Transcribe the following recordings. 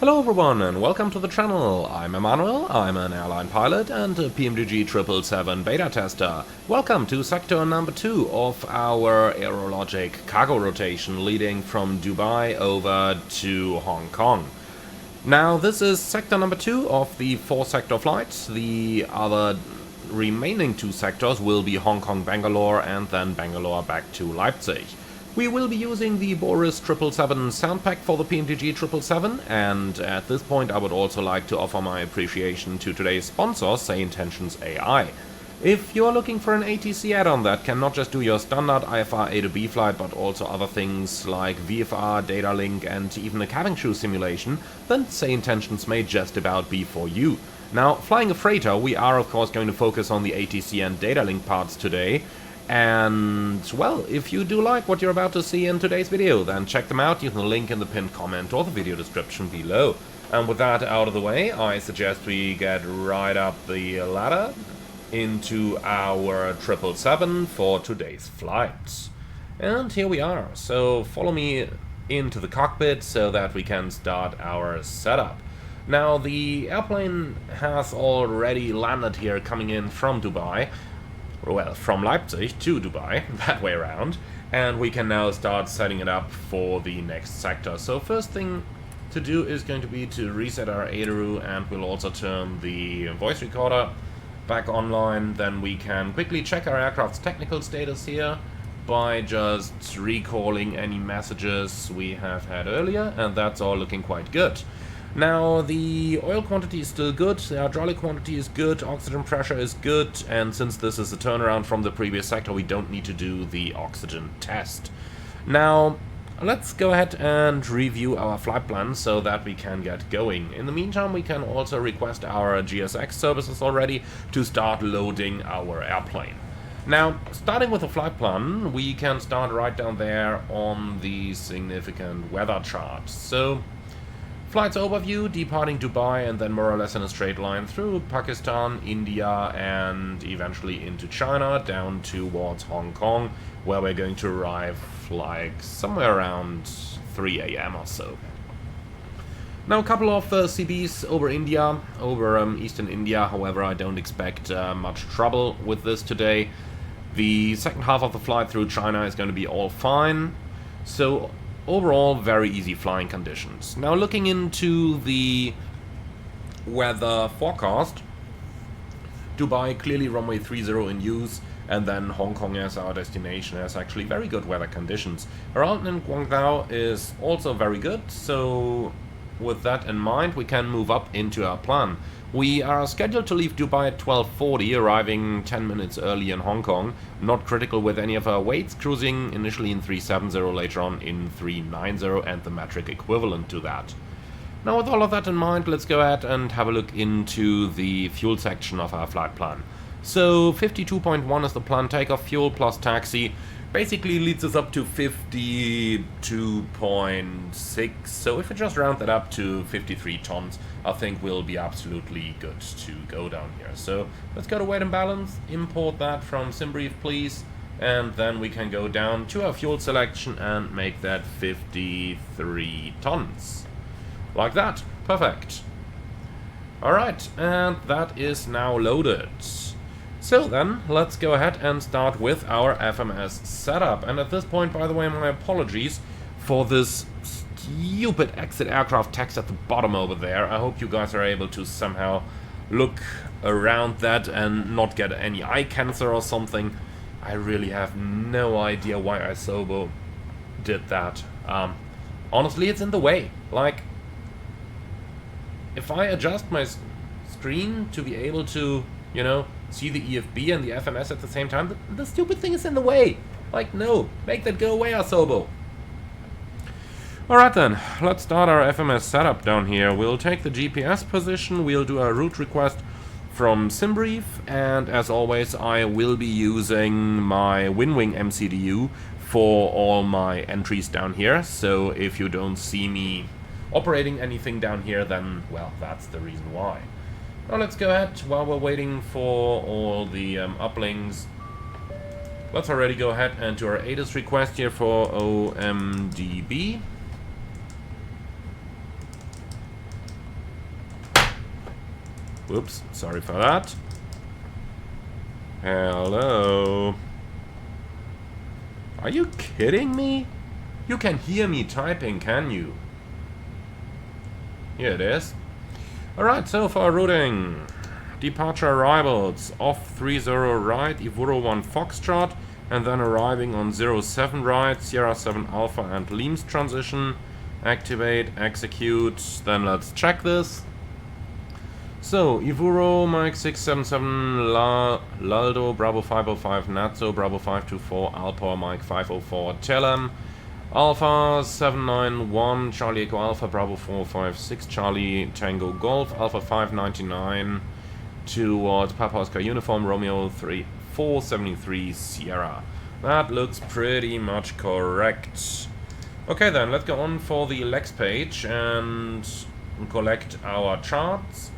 Hello everyone and welcome to the channel. I'm Emmanuel, I'm an airline pilot and a PMDG 777 beta tester. Welcome to sector number 2 of our aerologic cargo rotation leading from Dubai over to Hong Kong. Now this is sector number 2 of the 4 sector flights. The other remaining 2 sectors will be Hong Kong Bangalore and then Bangalore back to Leipzig. We will be using the Boris 777 sound pack for the PMDG 777, and at this point I would also like to offer my appreciation to today's sponsor, Say Intentions AI. If you're looking for an ATC add-on that can not just do your standard IFR A to B flight, but also other things like VFR, data link, and even a cabin crew simulation, then Say Intentions may just about be for you. Now, flying a freighter, we are of course going to focus on the ATC and data link parts today. And, well, if you do like what you're about to see in today's video, then check them out using the link in the pinned comment or the video description below. And with that out of the way, I suggest we get right up the ladder into our 777 for today's flight. And here we are, so follow me into the cockpit so that we can start our setup. Now, the airplane has already landed here coming in from Dubai. Well, from Leipzig to Dubai, that way around, and we can now start setting it up for the next sector. So first thing to do is going to be to reset our ADRU, and we'll also turn the voice recorder back online. Then we can quickly check our aircraft's technical status here by just recalling any messages we have had earlier, and that's all looking quite good. Now, the oil quantity is still good, the hydraulic quantity is good, oxygen pressure is good, and since this is a turnaround from the previous sector, we don't need to do the oxygen test. Now, let's go ahead and review our flight plan so that we can get going. In the meantime, we can also request our GSX services already to start loading our airplane. Now, starting with the flight plan, we can start right down there on the significant weather chart. So, flight's overview, departing Dubai and then more or less in a straight line through Pakistan, India, and eventually into China, down towards Hong Kong, where we're going to arrive like somewhere around 3 AM or so. Now, a couple of CBs over India, over eastern India. However, I don't expect much trouble with this today. The second half of the flight through China is going to be all fine. So, overall, very easy flying conditions. Now, looking into the weather forecast, Dubai clearly runway 30 in use, and then Hong Kong as our destination has actually very good weather conditions. Around in Guangzhou is also very good, so with that in mind, we can move up into our plan. We are scheduled to leave Dubai at 12:40, arriving 10 minutes early in Hong Kong. Not critical with any of our weights, cruising initially in 370, later on in 390, and the metric equivalent to that. Now, with all of that in mind, let's go ahead and have a look into the fuel section of our flight plan. So 52.1 is the planned takeoff fuel plus taxi. Basically leads us up to 52.6, so if we just round that up to 53 tons, I think we'll be absolutely good to go down here. So let's go to weight and balance, import that from SimBrief please, and then we can go down to our fuel selection and make that 53 tons. Like that, perfect. Alright, and that is now loaded. So then, let's go ahead and start with our FMS setup. And at this point, by the way, my apologies for this stupid exit aircraft text at the bottom over there. I hope you guys are able to somehow look around that and not get any eye cancer or something. I really have no idea why Isobo did that. Honestly, it's in the way. Like, if I adjust my screen to be able to, you know, see the EFB and the FMS at the same time, the stupid thing is in the way. Like, no, make that go away, Asobo. Alright then, let's start our FMS setup down here. We'll take the GPS position, we'll do a route request from SimBrief, and as always, I will be using my WinWing MCDU for all my entries down here. So if you don't see me operating anything down here, then, well, that's the reason why. Now let's go ahead, while we're waiting for all the uplinks, let's already go ahead and do our ADIS request here for OMDB. Whoops, sorry for that. Hello. Are you kidding me? You can hear me typing, can you? Here it is. Alright, so for routing. Departure arrivals. Off 30 right, Ivuro 1 Foxtrot. And then arriving on 07 right, Sierra 7 Alpha and Leams transition. Activate, execute. Then let's check this. So, Ivuro, Mike 677, Laldo, Bravo 505, Natso, Bravo 524, Alpha, Mike 504, Telem, Alpha 791, Charlie Echo Alpha, Bravo 456, Charlie Tango Golf, Alpha 599, towards Papa Oscar Uniform, Romeo 473, Sierra. That looks pretty much correct. Okay then, let's go on for the Lex page and collect our charts.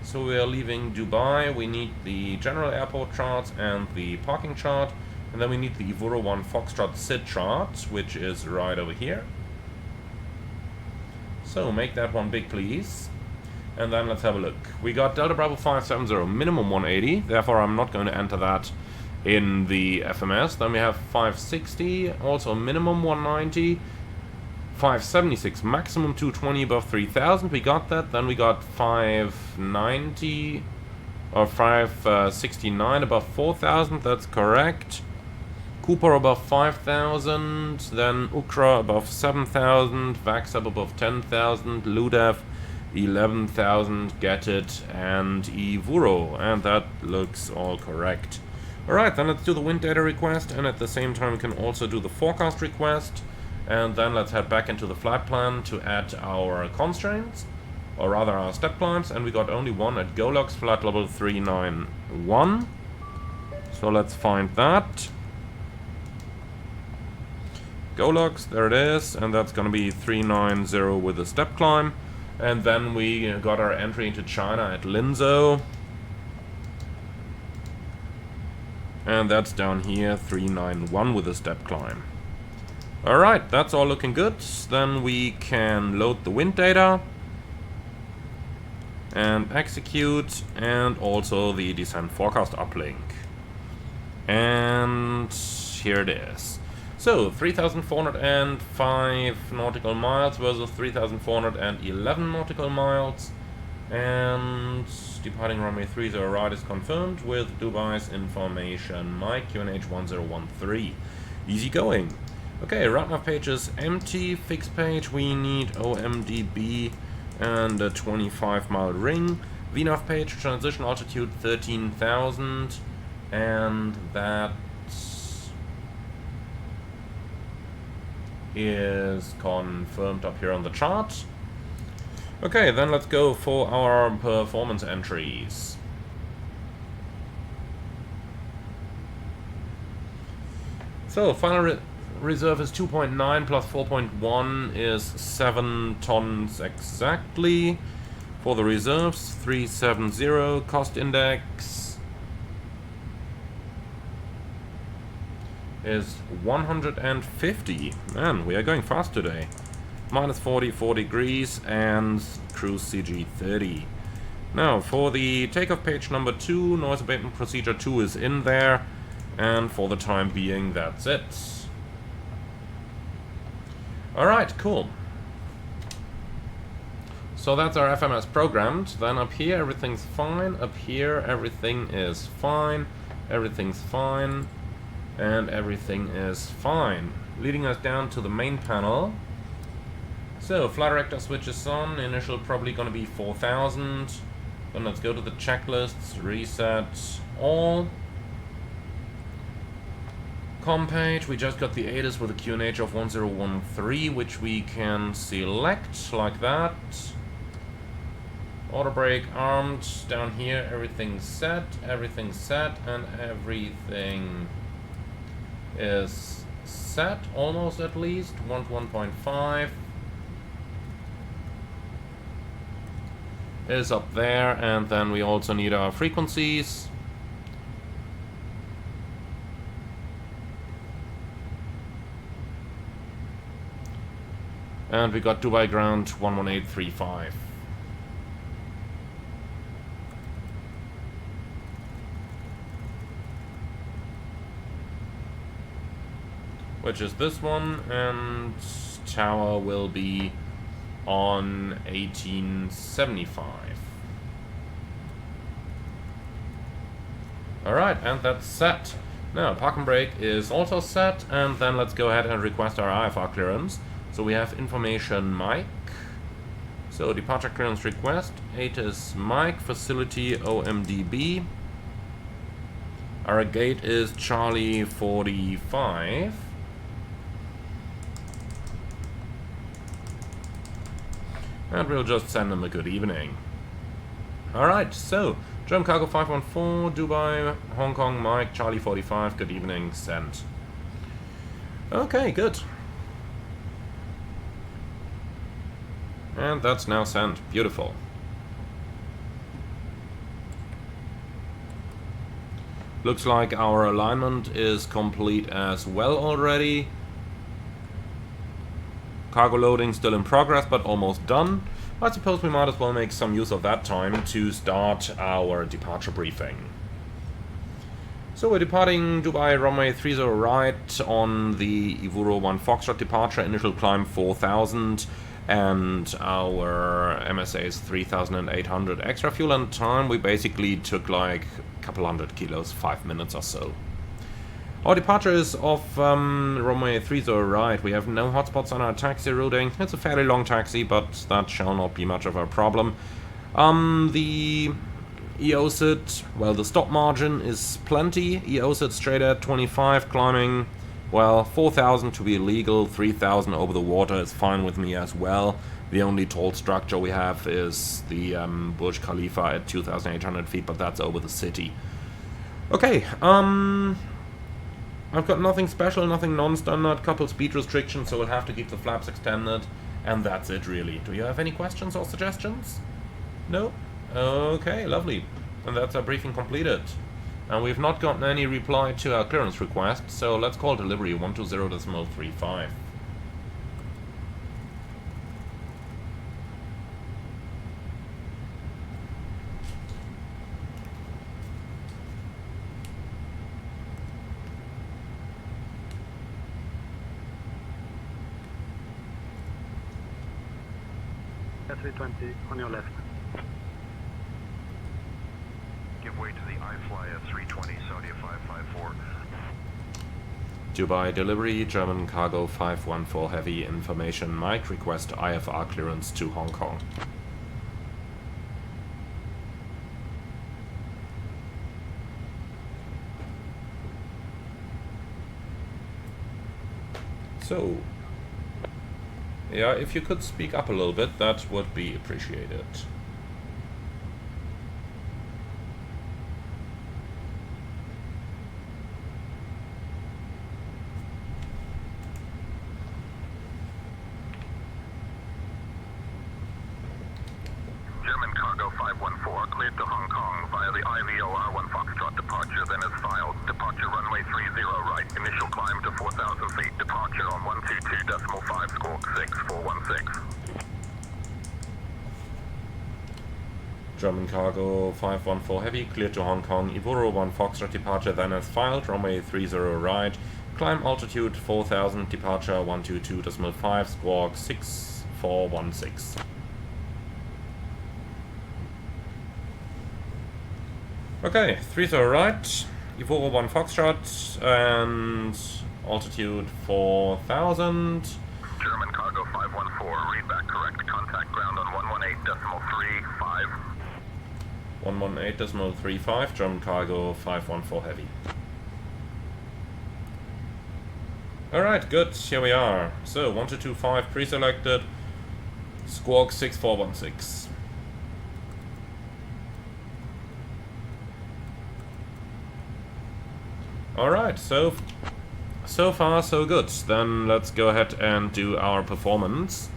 So we are leaving Dubai, we need the general airport charts and the parking chart, and then we need the Ivuro 1 Foxtrot SID chart, which is right over here. So make that one big please, and then let's have a look. We got Delta Bravo 570, minimum 180, therefore I'm not going to enter that in the FMS. Then we have 560, also minimum 190. 576, maximum 220 above 3000, we got that. Then we got 590 or 569 above 4000, that's correct. Cooper above 5000, then Ukra above 7000, Vaxab above 10,000, Ludev 11,000, get it, and Ivuro, and that looks all correct. Alright, then let's do the wind data request, and at the same time we can also do the forecast request. And then let's head back into the flight plan to add our constraints, or rather our step climbs, and we got only one at GoLogs flight level 391. So let's find that. GoLogs, there it is, and that's gonna be 390 with a step climb. And then we got our entry into China at Linzhou. And that's down here, 391 with a step climb. Alright, that's all looking good. Then we can load the wind data and execute, and also the descent forecast uplink. And here it is. So 3,405 nautical miles versus 3,411 nautical miles. And departing runway 30 right is confirmed with Dubai's information. Mike QNH 1013. Easy going. Okay, route nav page is empty. Fixed page, we need OMDB and a 25-mile ring. VNAV page, transition altitude 13,000, and that is confirmed up here on the chart. Okay, then let's go for our performance entries. So, final reserve is 2.9 plus 4.1 is 7 tons exactly. For the reserves, 370. Cost index is 150. Man, we are going fast today. Minus 44 degrees and cruise CG 30. Now, for the takeoff page number 2, noise abatement procedure 2 is in there. And for the time being, that's it. Alright, cool. So that's our FMS programmed. Then up here everything's fine. Up here everything is fine. Everything's fine. And everything is fine. Leading us down to the main panel. So, flight director switches on. Initial probably gonna be 4,000. Then let's go to the checklists. Reset all. Com page, we just got the ATIS with a QNH of 1013, which we can select like that. Auto brake armed, down here everything's set, and everything is set, almost at least. 1.5 is up there, and then we also need our frequencies. And we got Dubai ground 11835. which is this one, and tower will be on 1875. Alright, and that's set. Now, park and brake is also set, and then let's go ahead and request our IFR clearance. So we have information Mike. So departure clearance request, ATIS Mike, facility OMDB. Our gate is Charlie 45. And we'll just send them a good evening. Alright, so German Cargo 514, Dubai, Hong Kong, Mike, Charlie 45, good evening, sent. Okay, good. And that's now sent. Beautiful. Looks like our alignment is complete as well already. Cargo loading still in progress, but almost done. I suppose we might as well make some use of that time to start our departure briefing. So we're departing Dubai runway 30 right on the Ivuro 1 Foxtrot departure, initial climb 4000, and our MSA is 3800 extra fuel and time. We basically took like a couple hundred kilos, 5 minutes or so. Our departure is off runway 30 right. We have no hotspots on our taxi routing. It's a fairly long taxi, but that shall not be much of a problem. The EOSID, well, the stop margin is plenty. EOSID straight at 25, climbing, well, 4000 to be illegal, 3000 over the water is fine with me as well. The only tall structure we have is the Burj Khalifa at 2800 feet, but that's over the city. Okay, I've got nothing special, nothing non-standard, couple speed restrictions, so we'll have to keep the flaps extended, and that's it really. Do you have any questions or suggestions? No? Okay, lovely. And that's our briefing completed. And we've not gotten any reply to our clearance request, so let's call delivery 120.35. A320 on your left. Give way to the iFly at 320, Saudi 554. Dubai delivery, German Cargo 514 Heavy, information Mike, request IFR clearance to Hong Kong. So, yeah, if you could speak up a little bit, that would be appreciated. German Cargo 514, cleared to Hong Kong via the IVO R1 Foxtrot departure, then as filed. Departure runway 30 right, initial climb to 4,000 feet, departure on 122.5 squawk 6416. German Cargo 514 Heavy, cleared to Hong Kong, Ivuro 1 Foxtrot departure, then as filed, runway 30 right, climb altitude 4000, departure 122.5 squawk 6416. Okay, 30 right, Ivuro 1 Foxtrot, and altitude 4000. German Cargo 514, read back correct, contact ground on 118.35. 118.35, German Cargo 514 Heavy. Alright, good, here we are. So, 1225 pre-selected, squawk 6416. Alright, so far so good. Then let's go ahead and do our performance.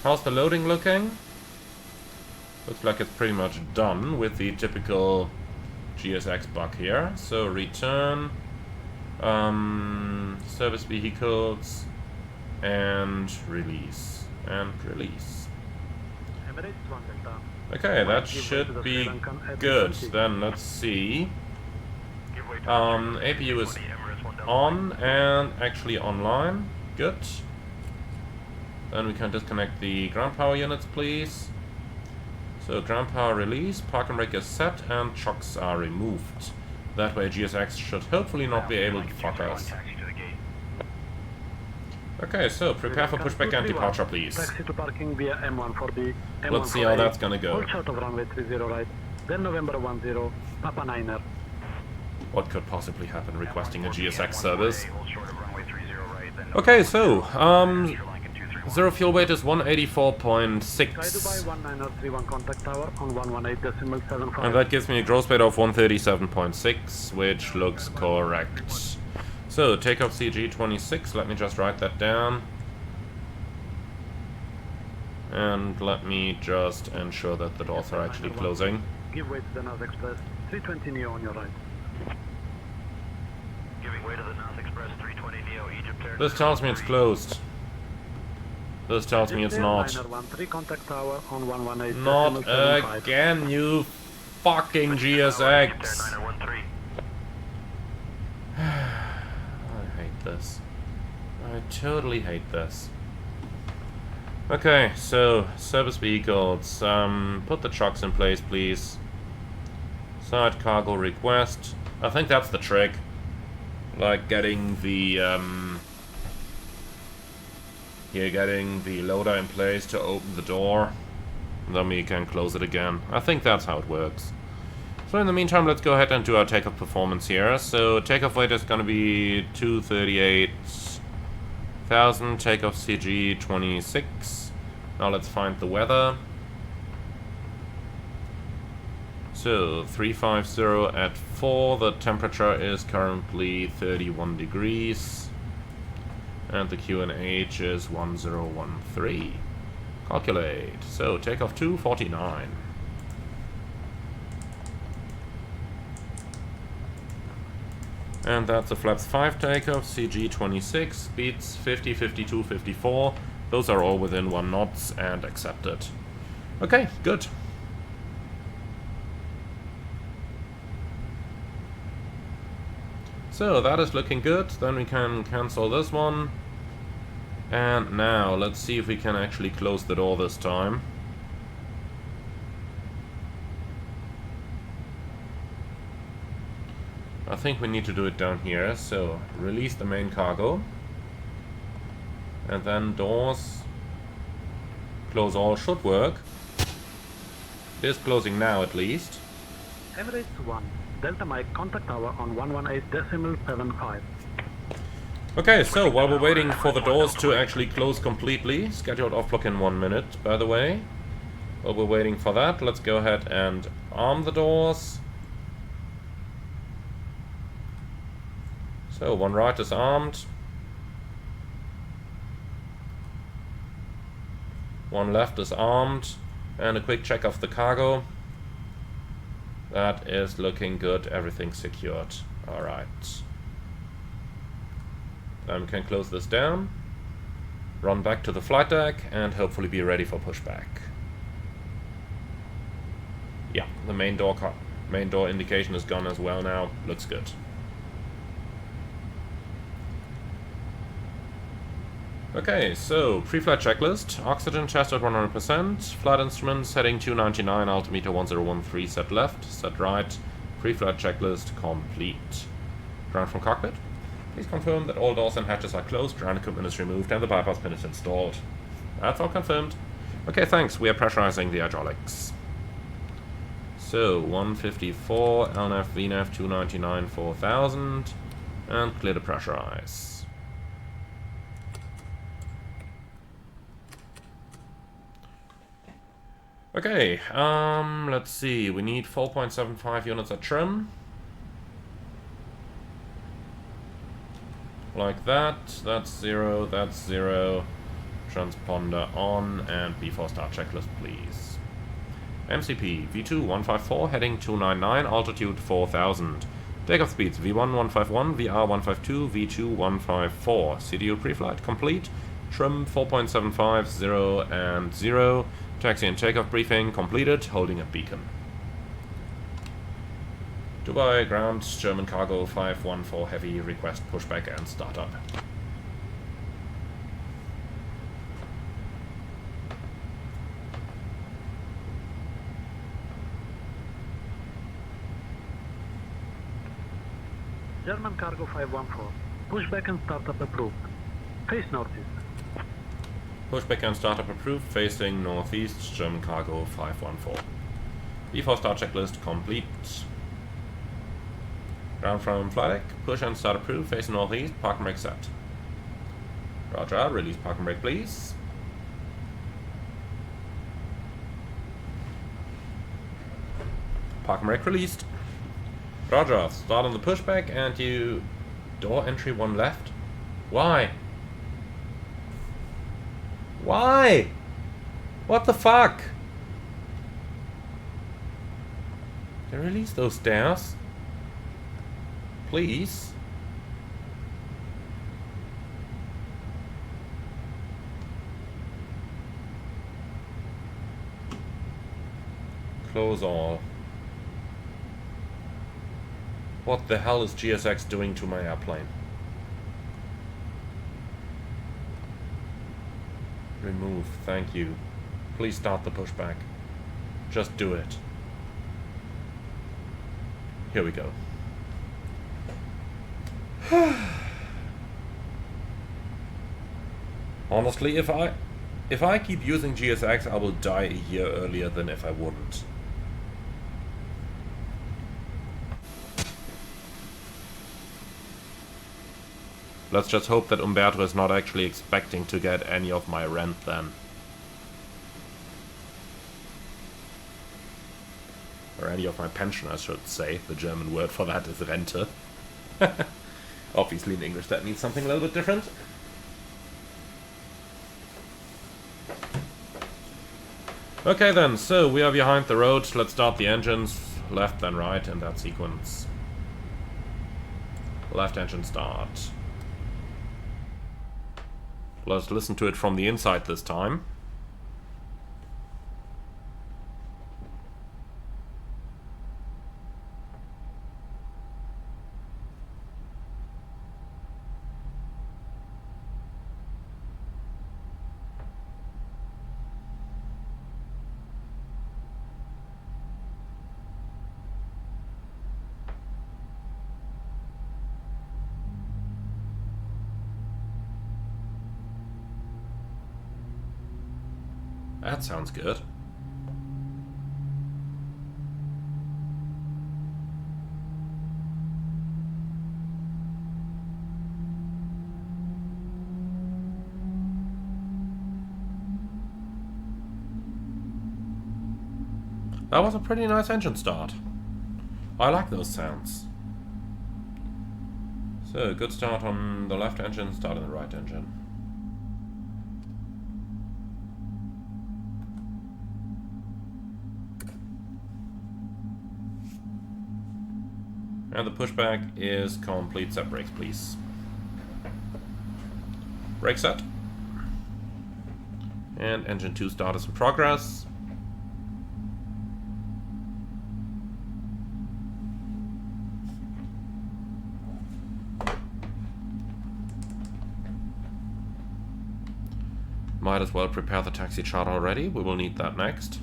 How's the loading looking? Looks like it's pretty much done with the typical GSX bug here. So return, service vehicles, and release, Okay, that should be good. Then let's see. APU is on and actually online. Good. Then we can disconnect the ground power units, please. So ground power release, parking brake is set, and chocks are removed. That way GSX should hopefully not be able to fuck us. Okay, so prepare for pushback and departure, please. Taxi to parking via M1 for the M1. Let's see how that's gonna go. Hold short of runway 30 right, then November 10, Papa Niner. What could possibly happen requesting a GSX service? Okay, so, zero fuel weight is 184.6. Try to buy 1931 contact tower on 118.75. And that gives me a gross weight of 137.6, which looks correct. So, takeoff CG26, let me just write that down. And let me just ensure that the doors are actually closing. Give way to the North Express, 320 Neo on your right. Giving way to the North Express 320 Neo Egypt Air. This tells me it's closed. This tells me it's not. Contact tower on 118. Not again, you fucking GSX. I hate this. I totally hate this. Okay, so service vehicles. Put the chocks in place, please. Side cargo request. I think that's the trick. Like getting the getting the loader in place to open the door. Then we can close it again. I think that's how it works. So in the meantime, let's go ahead and do our takeoff performance here. So takeoff weight is going to be 238,000. Takeoff CG 26. Now let's find the weather. So 350 at 4. The temperature is currently 31 degrees. And the QNH is 1013. Calculate. So takeoff 249. And that's the flaps 5 takeoff, CG26, speeds 50, 52, 54. Those are all within 1 knots and accepted. Okay, good. So that is looking good. Then we can cancel this one. And now let's see if we can actually close the door this time. I think we need to do it down here. So release the main cargo. And then doors. Close all should work. It is closing now at least. Emirates 1. Delta Mike contact tower on 118.75. Okay, so while we're waiting for the doors to actually close completely, scheduled off block in 1 minute, by the way. While we're waiting for that, let's go ahead and arm the doors. So, one right is armed. One left is armed. And a quick check of the cargo. That is looking good. Everything's secured. Alright. Then we can close this down. Run back to the flight deck and hopefully be ready for pushback. Yeah, the main door indication is gone as well now. Looks good. Okay, so pre-flight checklist. Oxygen test at 100%. Flight instruments heading 299, altimeter 1013, set left, set right. Pre-flight checklist complete. Ground from cockpit. Please confirm that all doors and hatches are closed, ground equipment is removed, and the bypass pin is installed. That's all confirmed. Okay, thanks. We are pressurizing the hydraulics. So, 154, LNAV, VNAV, 299, 4000, and clear to pressurize. Okay, let's see. We need 4.75 units at trim. Like that. That's 0, that's 0. Transponder on, and B4 start checklist, please. MCP, V2 154, heading 299, altitude 4000. Takeoff speeds V1 151, VR 152, V2 154. CDU preflight complete. Trim 4.75, 0 and 0. Taxi and takeoff briefing completed, holding a beacon. Dubai, ground, German cargo 514 heavy, request pushback and startup. German cargo 514. Pushback and startup approved. Face northeast. Pushback and startup approved, facing northeast, German cargo 514. Before start checklist complete. Ground from flight deck, push and start approved, facing northeast, park and brake set. Roger, release park and brake please. Park and brake released. Roger, start on the pushback and you... Door entry 1 left? Why? Why? What the fuck? They release those stairs? Please? Close all. What the hell is GSX doing to my airplane? Remove, thank you. Please start the pushback. Just do it. Here we go. Honestly, if I keep using GSX, I will die a year earlier than if I wouldn't. Let's just hope that Umberto is not actually expecting to get any of my rent then. Or any of my pension, I should say. The German word for that is Rente. Obviously in English that means something a little bit different. Okay then, so we are behind the road. Let's start the engines. Left then right in that sequence. Left engine start. Let's listen to it from the inside this time. That sounds good. That was a pretty nice engine start. I like those sounds. So, good start on the left engine, start on the right engine. And the pushback is complete. Set brakes, please. Brake set. And engine 2 start is in progress. Might as well prepare the taxi chart already. We will need that next.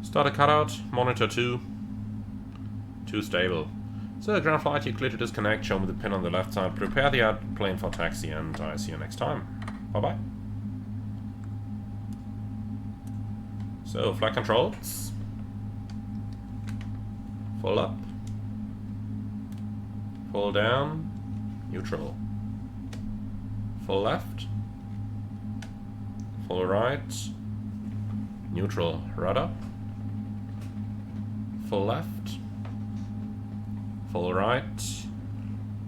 Start a cutout, monitor 2. 2 stable. So ground flight, you clear to disconnect, show me the pin on the left side, prepare the airplane for taxi, and I see you next time. Bye bye. So flight controls. Full up. Full down. Neutral. Full left. Full right. Neutral. Rudder. Full left. Full right.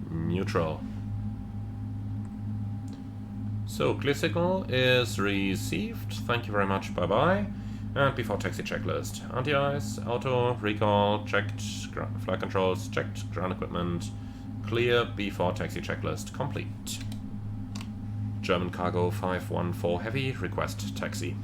Neutral. So, clear signal is received. Thank you very much. Bye-bye. And before taxi checklist. Anti-ice, auto, recall, checked, flight controls, checked, ground equipment. Clear, B4 taxi checklist complete. German cargo 514 heavy, request taxi.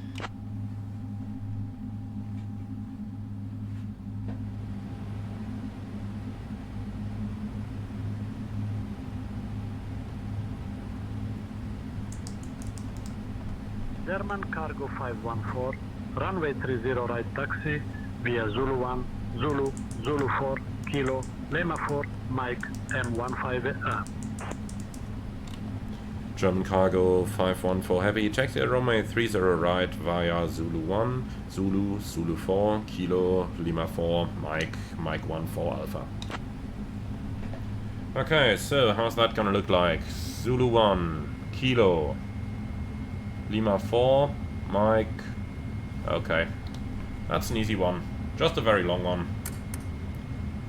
German cargo 514, runway 30 right taxi via Zulu 1, Zulu, Zulu 4, Kilo, Lima 4, Mike, M15A. German cargo 514 heavy, taxi at runway 30 right via Zulu 1, Zulu, Zulu 4, Kilo, Lima 4, Mike, Mike 14 Alpha. Okay, so how's that gonna look like? Zulu 1, Kilo, Lima 4, Mike. Okay, that's an easy one. Just a very long one.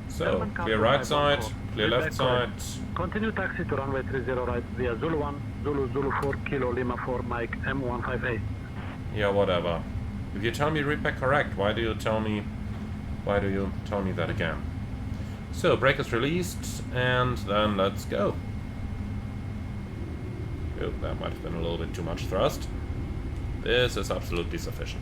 So, clear right side, clear left side. Continue taxi to runway 30 right via Zulu 1, Zulu, Zulu 4, Kilo, Lima 4, Mike, M15A. Yeah, whatever. If you tell me read back correct, why do you tell me that again? So, brake is released, and then let's go. Oh, that might have been a little bit too much thrust. This is absolutely sufficient.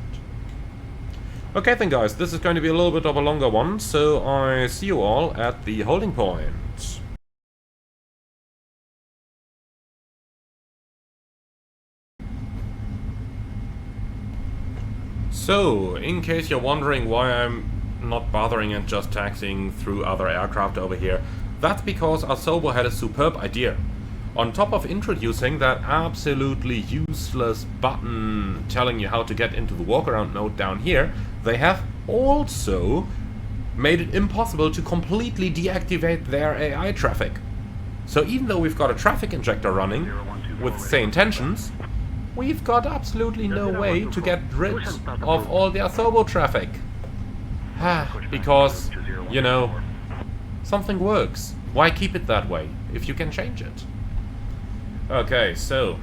Okay then guys, this is going to be a little bit of a longer one, so I see you all at the holding point. So, in case you're wondering why I'm not bothering and just taxiing through other aircraft over here, that's because Asobo had a superb idea. On top of introducing that absolutely useless button telling you how to get into the walk-around mode down here, they have also made it impossible to completely deactivate their AI traffic. So even though we've got a traffic injector running with sane intentions, we've got absolutely no way to get rid of all the Asobo traffic. Because, you know, something works. Why keep it that way if you can change it? Okay, so,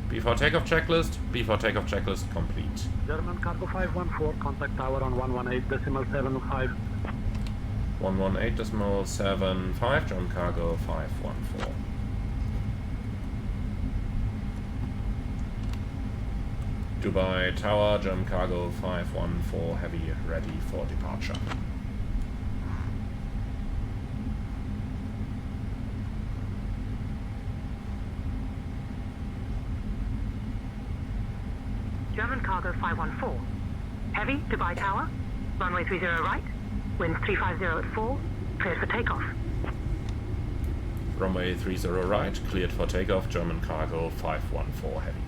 before takeoff checklist complete. German cargo 514, contact tower on 118.75. 118.75, German cargo 514. Dubai Tower, German cargo 514, heavy, ready for departure. German cargo 514. Heavy, Dubai Tower, runway 30 right, wind 350 at 4, cleared for takeoff. Runway 30 right, cleared for takeoff, German cargo 514 heavy.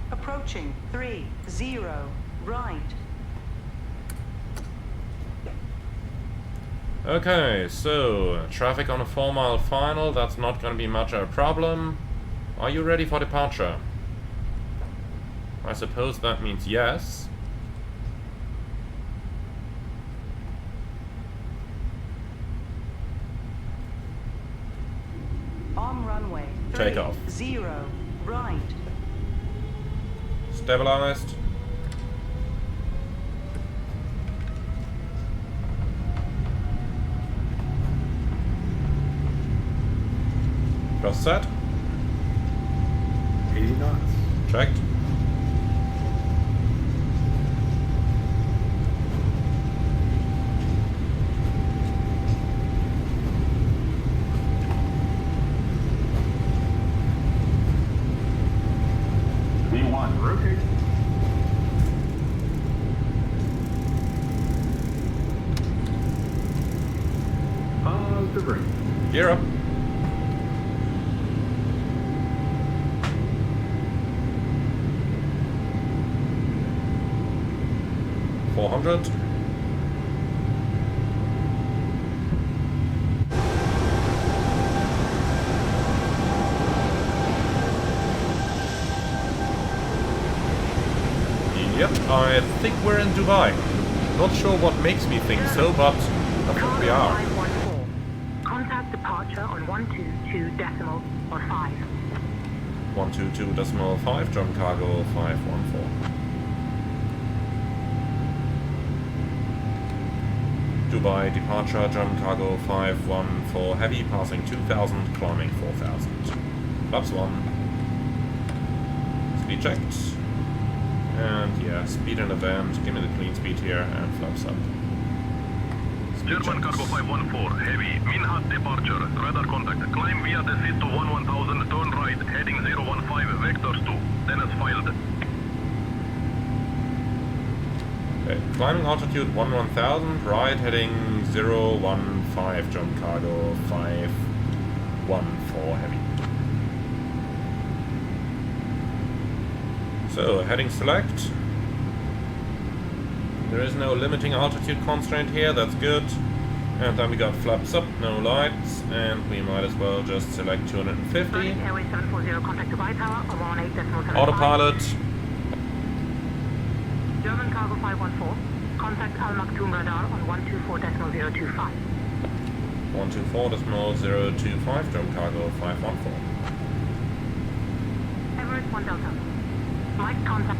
Approaching 30 right. Okay, so, traffic on a 4-mile final, that's not gonna be much of a problem. Are you ready for departure? I suppose that means yes. On runway Takeoff. 30 right. Stabilized. Thrust set. 80 knots. Checked. V1, rotate. Positive brake. Gear up. $400. Yep, I think we're in Dubai. Not sure what makes me think so, but I think we are. 514. Contact departure on 122.5. 122.5, German cargo 514. Dubai departure, German cargo 514 heavy, passing 2000, climbing 4000. Flaps 1. Speed checked. And yeah, speed in event, give me the clean speed here, and flaps up. German cargo 514, heavy, Minhat departure, radar contact, climb via the seat to 1000, turn right, heading 015, vectors 2, then as filed. Okay, climbing altitude 1000, right, heading 015, German cargo 514 heavy. So, heading select. There is no limiting altitude constraint here, that's good. And then we got flaps up, no lights, and we might as well just select 250. Airway 740, contact Dubai Tower, 118.75. Autopilot. German cargo 514, contact Al Maktoum radar on 124.025. 124.025, German cargo 514. Emirates 1 Delta. Mike contact.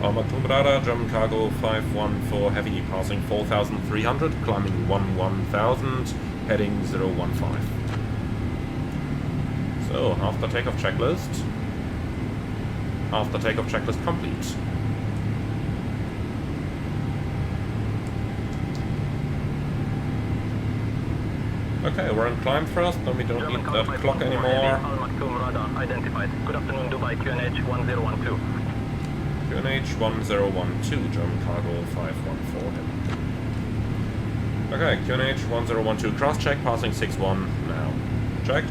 Al Maktoum radar, German cargo 514 heavy, passing 4300, climbing 1000, heading 015. So, after takeoff checklist. After takeoff checklist complete. Okay, we're in climb thrust, then we don't need that clock anymore. Al Maktoum radar identified. Good afternoon, Dubai, QNH 1012. QNH 1012, German cargo 514. Okay, QNH 1012, cross check, passing 61 now. Check.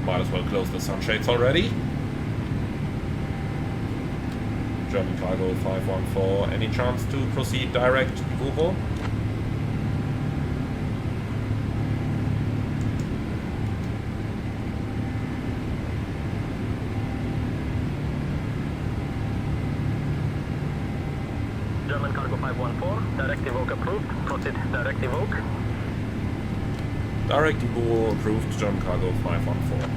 Might as well close the sunshades already. German cargo 514, any chance to proceed direct Google? German cargo 514, direct evoke approved. Proceed direct evoke. Direct evoke approved, German cargo 514.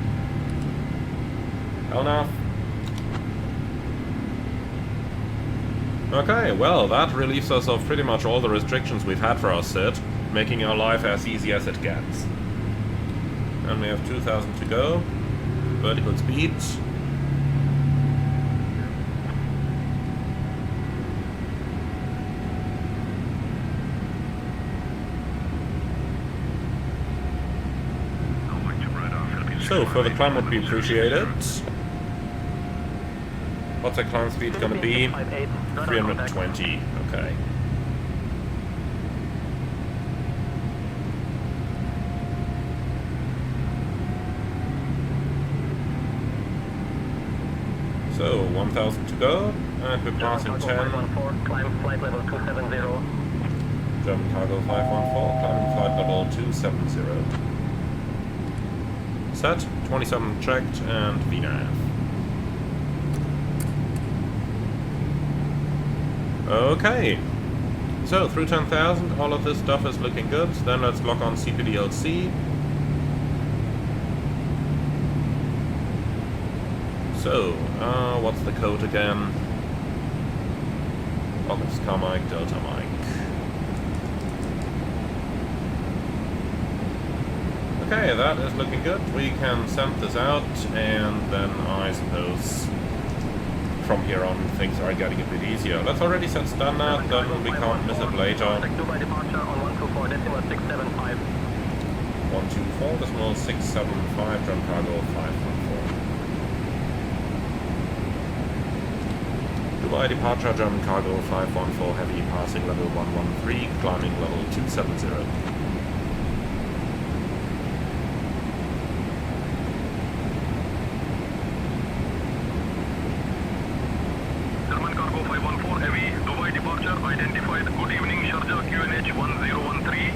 Elnav. Okay, well, that relieves us of pretty much all the restrictions we've had for our sit, making our life as easy as it gets. And we have 2000 to go. Vertical speed. So, further climb would be appreciated. What's our climb speed gonna be? 320, okay. So, 1000 to go, and we're passing 10. Climb flight level 270. German cargo 514, climbing flight level 270. Set, 27 checked, and VNAV. Okay, so through 10,000, all of this stuff is looking good. Then let's lock on CPDLC. So, what's the code again? August Car Mike, Delta Mike. Okay, that is looking good. We can send this out, and then I suppose from here on things are getting a bit easier. Let's already set standard, then we can't miss it later. 124.675, German cargo 514. Dubai departure, German cargo 514 heavy, passing level 113, climbing level 270. German cargo 514 heavy, Dubai departure identified. Good evening, Sharjah QNH 1013.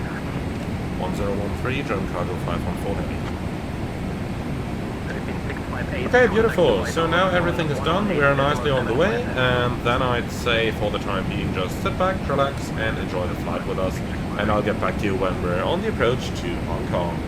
1013, German cargo 514 heavy. Repeat Okay, beautiful. So now everything is done, we are nicely on the way, and then I'd say for the time being just sit back, relax, and enjoy the flight with us. And I'll get back to you when we're on the approach to Hong Kong.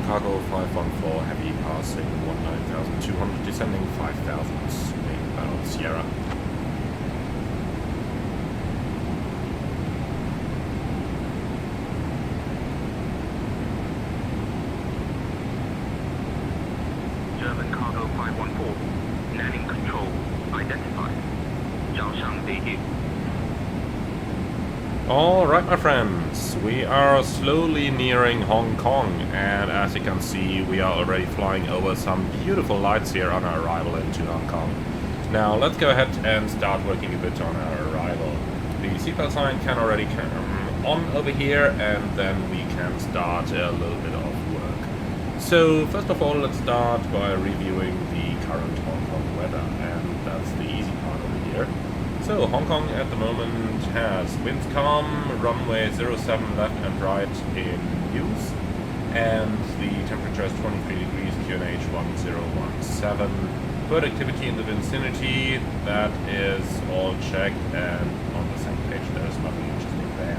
Cargo 514 heavy passing 19,200 descending 5,000 inbound Sierra. German Cargo 514, landing control identified. Jiaoshan Beijing. Alright my friends, we are slowly nearing Hong Kong, and as you can see we are already flying over some beautiful lights here on our arrival into Hong Kong. Now let's go ahead and start working a bit on our arrival. The seatbelt sign can already come on over here, and then we can start a little bit of work. So first of all, let's start by reviewing the current Hong Kong weather, and that's the easy part over here. So Hong Kong at the moment has winds calm, runway 07 left and right in use, and the temperature is 23 degrees, QNH 1017. Bird activity in the vicinity, that is all checked, and on the same page there's nothing interesting there.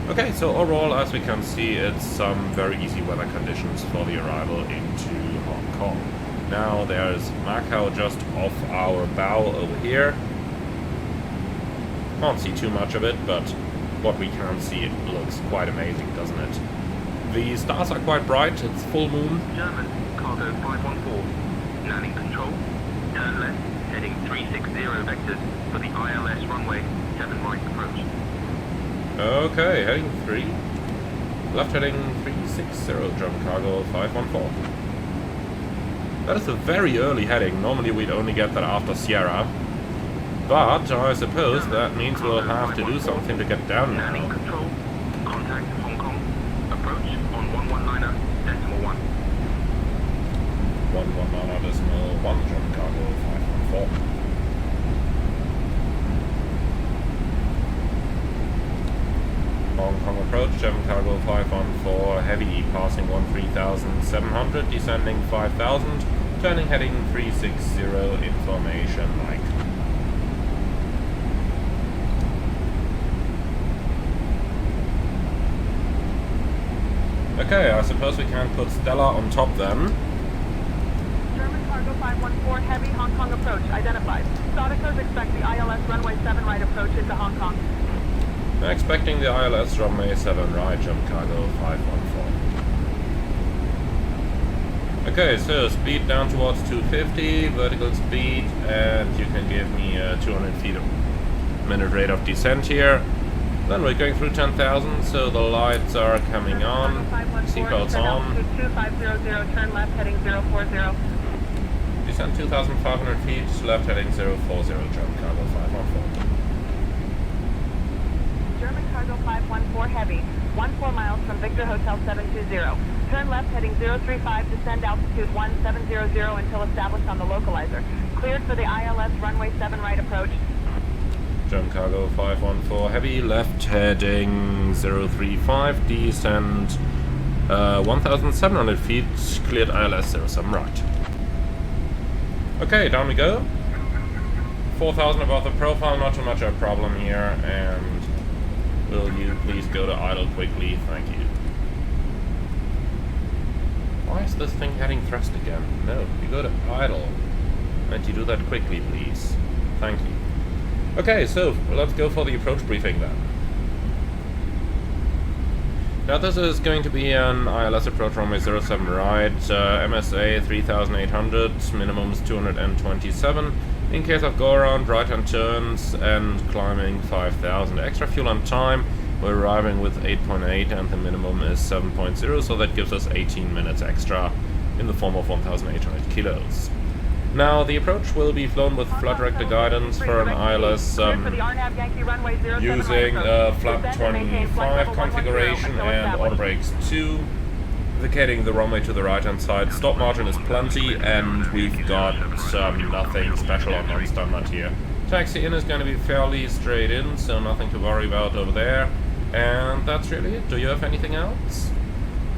Okay, so overall, as we can see, it's some very easy weather conditions for the arrival into Hong Kong. Now there's Macau just off our bow over here. Can't see too much of it, but what we can see, it looks quite amazing, doesn't it? The stars are quite bright, it's full moon. German Cargo 514, landing control, turn left, heading 360 vectors for the ILS runway 7 right approach. Okay, heading 3. Left heading 360, German Cargo 514. That is a very early heading, normally we'd only get that after Sierra. But I suppose that means we'll have to do something to get down now. Landing control, contact Hong Kong, approach on 119.1. 119.1, German Cargo 514. Hong Kong approach, German Cargo 514, heavy, passing 13,700, descending 5,000, turning heading 360, information Mike. Okay, I suppose we can put Stella on top then. German Cargo 514, heavy Hong Kong approach, identified. Nauticos expect the ILS runway 7 right approach into Hong Kong. Expecting the ILS runway 7 right, jump cargo 514. Okay, so speed down towards 250, vertical speed, and you can give me 200 feet a minute rate of descent here. Then we're going through 10,000, so the lights are coming on, seatbelts on. 2500, turn left heading 040. Descent 2,500 feet, left heading 040, jump cargo 514. German cargo 514 heavy, 14 miles from Victor Hotel 720. Turn left heading 035, descend altitude 1700 until established on the localizer. Cleared for the ILS runway 7 right approach. Jump cargo 514 heavy, left heading 035, descend 1,700 feet, cleared ILS 07 right. Okay, down we go. 4,000 above the profile, not too much of a problem here, and will you please go to idle quickly, thank you. Why is this thing heading thrust again? No, you go to idle, and you do that quickly, please. Thank you. Okay, so let's go for the approach briefing then. Now this is going to be an ILS approach runway 07 right, MSA 3800, minimum is 227. In case of go around, right hand turns and climbing 5000. Extra fuel on time, we're arriving with 8.8 and the minimum is 7.0, so that gives us 18 minutes extra in the form of 1,800 kilos. Now, the approach will be flown with flight director guidance for an ILS using flap 25 configuration and auto brakes 2, indicating the runway to the right hand side. Stop margin is plenty, and we've got nothing special or non-standard here. Taxi in is going to be fairly straight in, so nothing to worry about over there. And that's really it. Do you have anything else?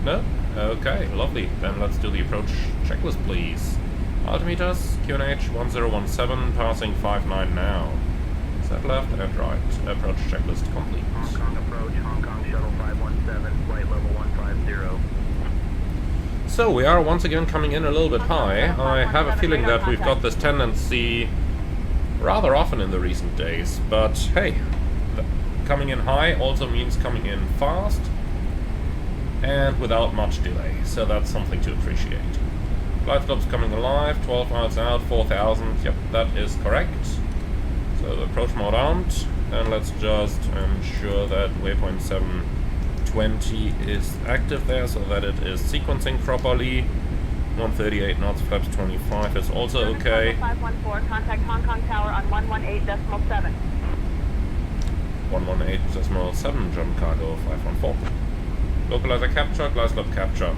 No? Okay, lovely. Then let's do the approach checklist, please. Altimeters, QNH 1017, passing 59 now. Set left and right. Approach checklist complete. Hong Kong approach, Hong Kong Shuttle 517, flight level 150. So we are once again coming in a little bit high. I have a feeling that we've got this tendency rather often in the recent days, but hey, coming in high also means coming in fast and without much delay, so that's something to appreciate. Flight stops coming alive, 12 miles out, 4,000, yep, that is correct. So approach mode out, and let's just ensure that waypoint 720 is active there so that it is sequencing properly. 138 knots, flaps 25 is also okay. 514, contact Hong Kong Tower on 118.7. 118.7, jump cargo 514. Localizer capture, glide slope capture.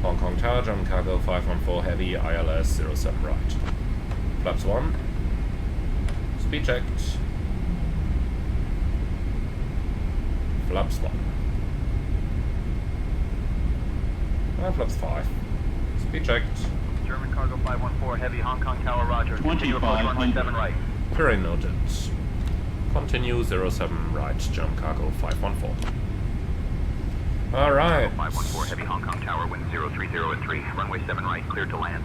Hong Kong Tower, jump cargo 514 heavy, ILS 07 right. Flaps 1. Speed checked. Flaps 1. And flaps 5. Speed checked. German cargo 514, heavy, Hong Kong Tower, roger. Continue approach runway 7 right. Terrain noted. Continue 07 right, jump cargo 514. Alright. 514, heavy, Hong Kong Tower, wind 030 at 3. Runway 7 right, cleared to land.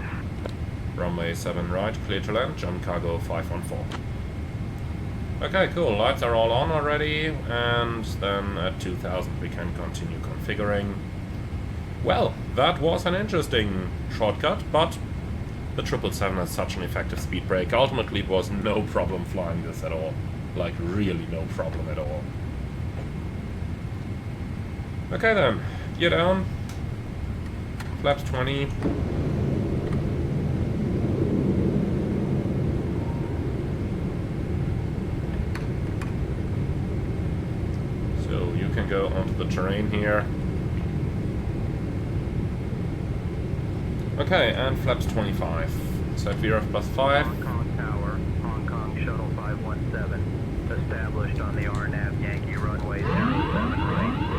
Runway 7 right, clear to land, jump cargo 514. Okay, cool, lights are all on already, and then at 2000 we can continue configuring. Well, that was an interesting shortcut, but the 777 has such an effective speed brake. Ultimately, it was no problem flying this at all. Like, really no problem at all. Okay then, gear down. Flaps 20. So you can go onto the terrain here. Okay, and flaps 25. Set VRF plus 5. Hong Kong Tower, Hong Kong Shuttle 517, established on the RNAV Yankee runway 07 right.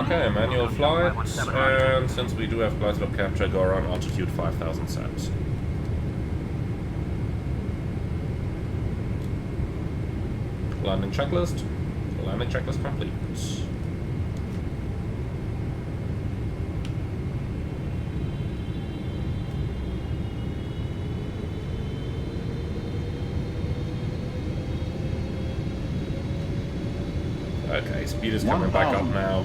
Okay, manual flight, and since we do have glide slope capture, go around altitude 5,000 sets. Landing checklist. Landing checklist complete. Okay, speed is coming back up now.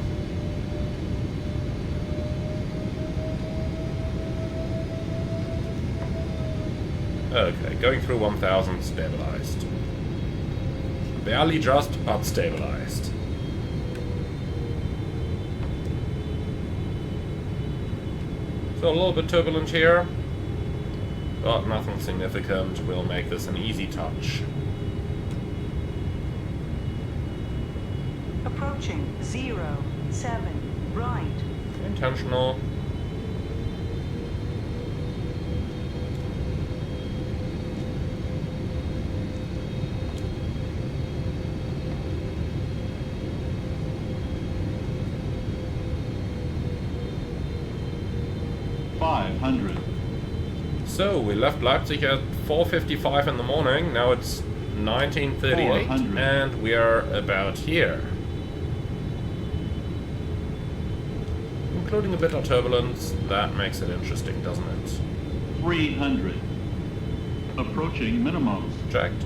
Okay, going through 1000, stabilized. Barely just, but stabilized. So a little bit turbulent here, but nothing significant. We'll make this an easy touch. Approaching 07 right. Intentional. So we left Leipzig at 4:55 in the morning. Now it's 19:38, and we are about here, including a bit of turbulence. That makes it interesting, doesn't it? 300. Approaching minimums. Checked.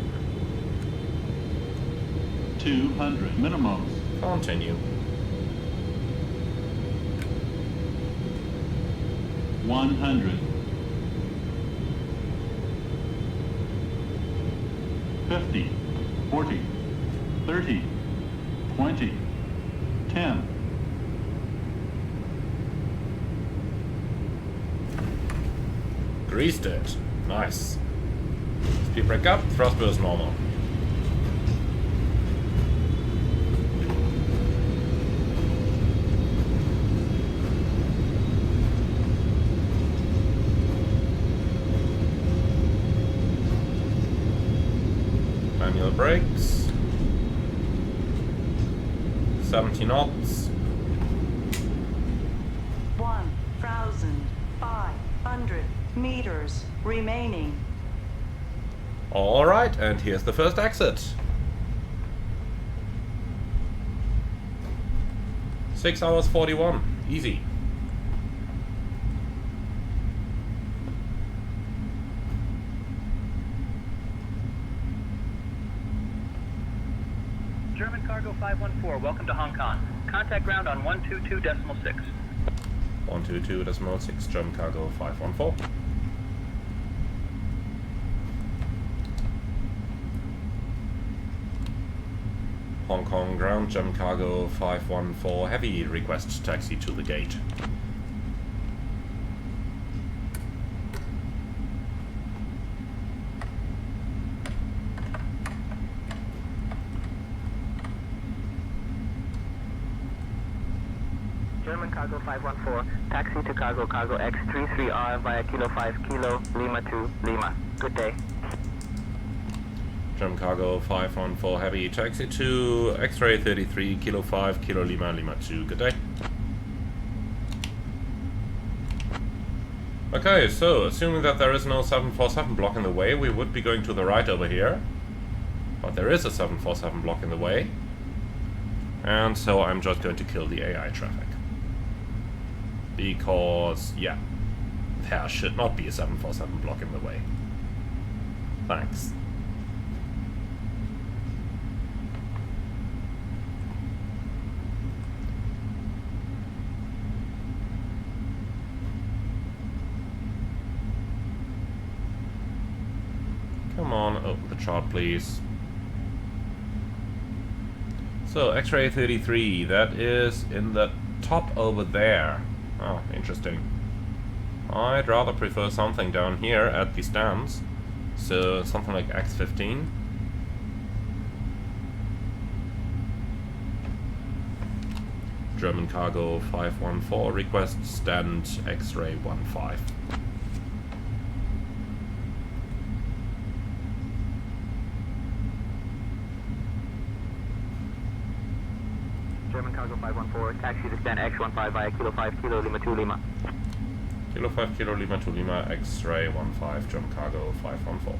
200 minimums. Continue. 100. 50, 40, 30, 20, 10. Greased it. Nice. Speed brake up, thrust goes normal. Manual brakes. 70 knots. 1,500 meters remaining. Alright, and here's the first exit. 6 hours 41. Easy. German Cargo 514, welcome to Hong Kong. Contact ground on 122.6. 122.6, German Cargo 514. Hong Kong ground, German Cargo 514 Heavy, request taxi to the gate. German Cargo 514, taxi to Cargo X33R via Kilo 5 Kilo, Lima 2, Lima. Good day. German Cargo 514 Heavy, taxi to X-ray 33 Kilo 5 Kilo Lima, Lima 2. Good day. Okay, so assuming that there is no 747 blocking the way, we would be going to the right over here. But there is a 747 blocking the way. And so I'm just going to kill the AI traffic. Because, yeah, there should not be a 747 blocking the way. Thanks. Come on, open the chart, please. So, X-ray 33, that is in the top over there. Oh, interesting. I'd rather prefer something down here at the stands. So, something like X15. German Cargo 514, request stand X-ray 15. German Cargo 514, taxi to stand X15 via Kilo 5 Kilo, Lima 2, Lima. Kilo 5 Kilo Lima 2 Lima, X-ray 15, German Cargo 514.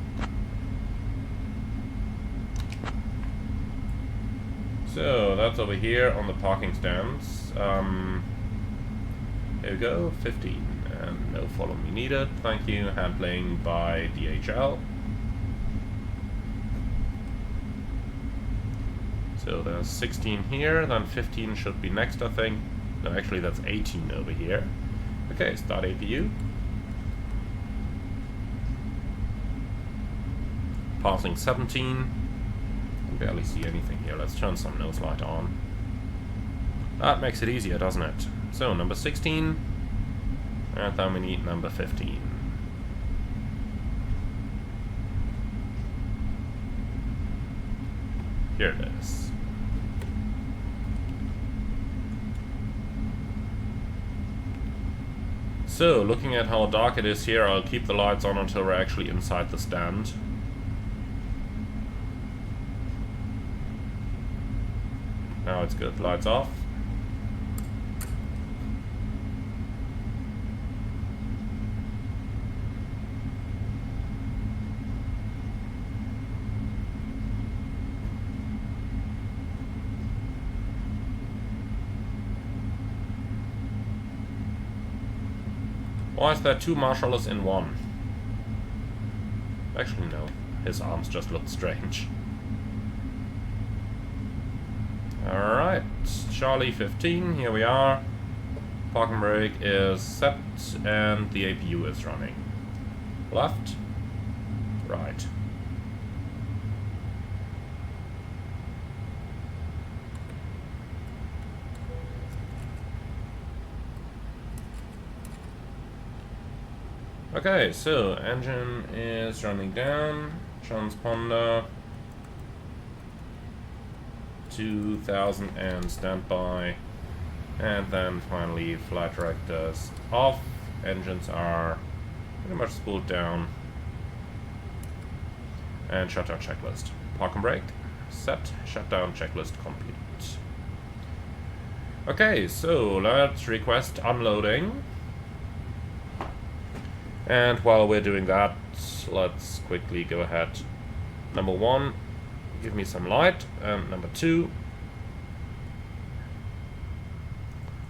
So that's over here on the parking stands. Here we go, 15, and no follow me needed. Thank you. Handling by DHL. So there's 16 here, then 15 should be next, I think. No, actually that's 18 over here. Okay, start APU. Passing 17. Can barely see anything here. Let's turn some nose light on. That makes it easier, doesn't it? So, number 16. And then we need number 15. Here it is. So, looking at how dark it is here, I'll keep the lights on until we're actually inside the stand. Now it's good. Lights off. Why is there two marshals in one? Actually, no. His arms just look strange. Alright, Charlie 15, here we are. Parking brake is set and the APU is running. Left, right. Okay, so engine is running down, transponder 2000 and standby, and then finally flight directors off, engines are pretty much spooled down, and shutdown checklist. Parking brake set, shutdown checklist complete. Okay, so let's request unloading. And while we're doing that, let's quickly go ahead. Number 1, give me some light. And number 2,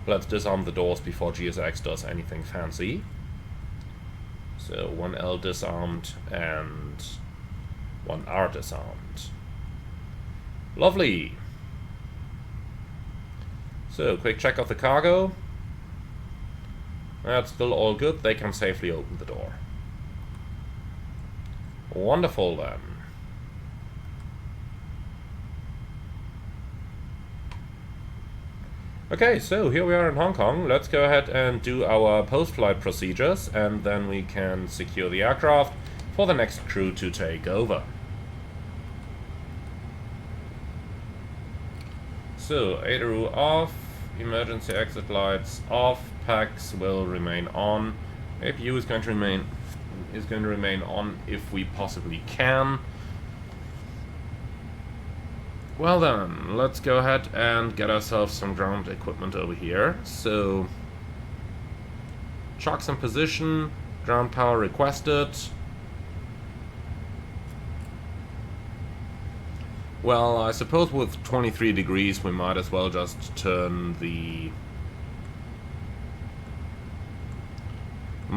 let's disarm the doors before GSX does anything fancy. So 1L disarmed and 1R disarmed. Lovely. So quick check of the cargo. That's still all good. They can safely open the door. Wonderful then. Okay, so here we are in Hong Kong. Let's go ahead and do our post-flight procedures, and then we can secure the aircraft for the next crew to take over. So, ADRU off, emergency exit lights off, packs will remain on. APU is going to remain on if we possibly can. Well then, let's go ahead and get ourselves some ground equipment over here. So, chocks in position, ground power requested. Well, I suppose with 23 degrees we might as well just turn the...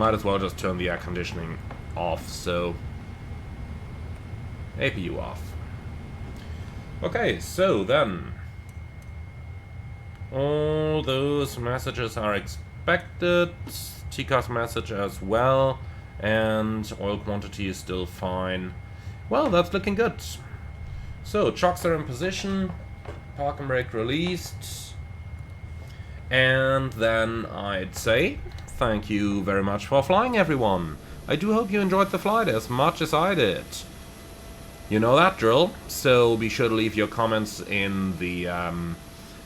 air conditioning off, so... APU off. Okay, so then... all those messages are expected. TCAS message as well. And oil quantity is still fine. Well, that's looking good. So, chocks are in position, parking brake released, and then I'd say thank you very much for flying, everyone. I do hope you enjoyed the flight as much as I did. You know that drill, so be sure to leave your comments in the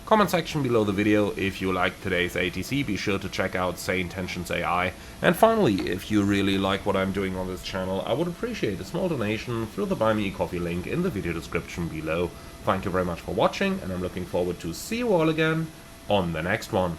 comment section below the video. If you liked today's ATC, be sure to check out Say Intentions AI. And finally, if you really like what I'm doing on this channel, I would appreciate a small donation through the Buy Me a Coffee link in the video description below. Thank you very much for watching, and I'm looking forward to see you all again on the next one.